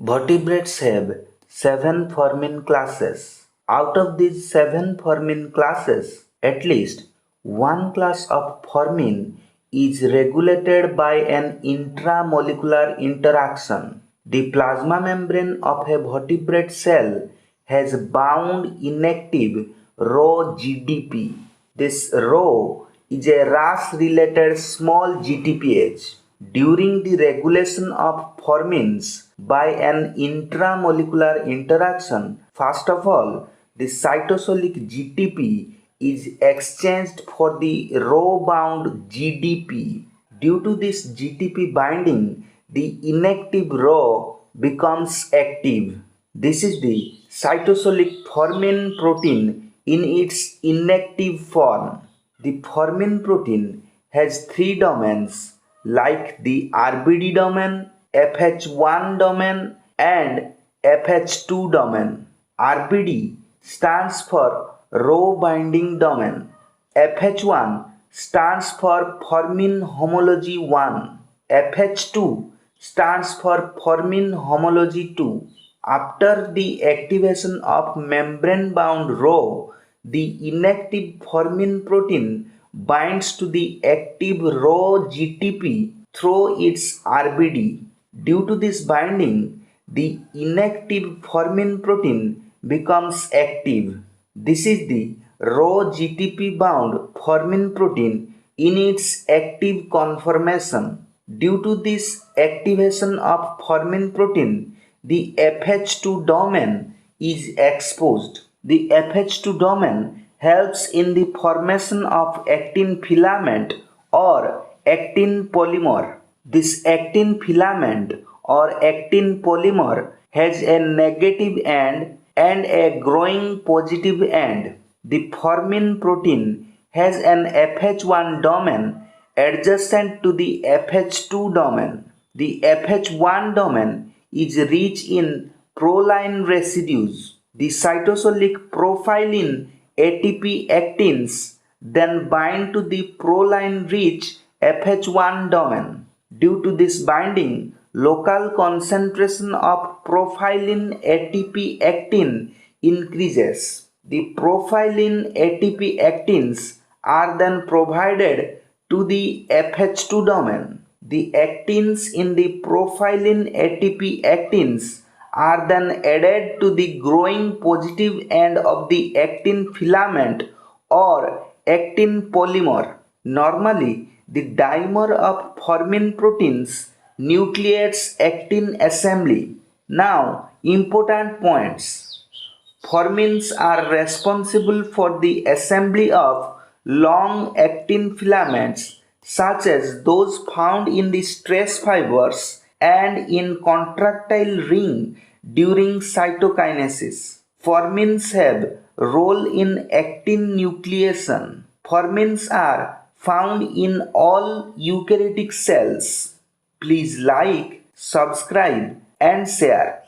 Vertebrates have 7 formin classes. Out of these 7 formin classes, at least one class of formin is regulated by an intramolecular interaction. The plasma membrane of a vertebrate cell has bound inactive rho GDP. This rho is a RAS-related small GTPH. During the regulation of formins by an intramolecular interaction, first of all, the cytosolic GTP is exchanged for the rho-bound GDP. Due to this GTP binding, the inactive rho becomes active. This is the cytosolic formin protein in its inactive form. The formin protein has 3 domains like the RBD domain, FH1 domain and FH2 domain. RBD stands for rho binding domain. FH1 stands for formin homology 1. FH2 stands for formin homology 2. After the activation of membrane-bound rho, the inactive formin protein binds to the active rho GTP through its RBD. Due to this binding, the inactive formin protein becomes active. This is the rho GTP bound formin protein in its active conformation. Due to this activation of formin protein, the FH2 domain is exposed. The FH2 domain helps in the formation of actin filament or actin polymer. This actin filament or actin polymer has a negative end and a growing positive end. The formin protein has an FH1 domain adjacent to the FH2 domain. The FH1 domain is rich in proline residues. The cytosolic profilin ATP actins then bind to the proline rich FH1 domain. Due to this binding, local concentration of profilin ATP actin increases. The profilin ATP actins are then provided to the FH2 domain. The actins in the profilin ATP actins are then added to the growing positive end of the actin filament or actin polymer. Normally, the dimer of formin proteins nucleates actin assembly. Now, important points. Formins are responsible for the assembly of long actin filaments such as those found in the stress fibers and in contractile ring during cytokinesis. Formins have role in actin nucleation. Formins are found in all eukaryotic cells. Please like, subscribe and share.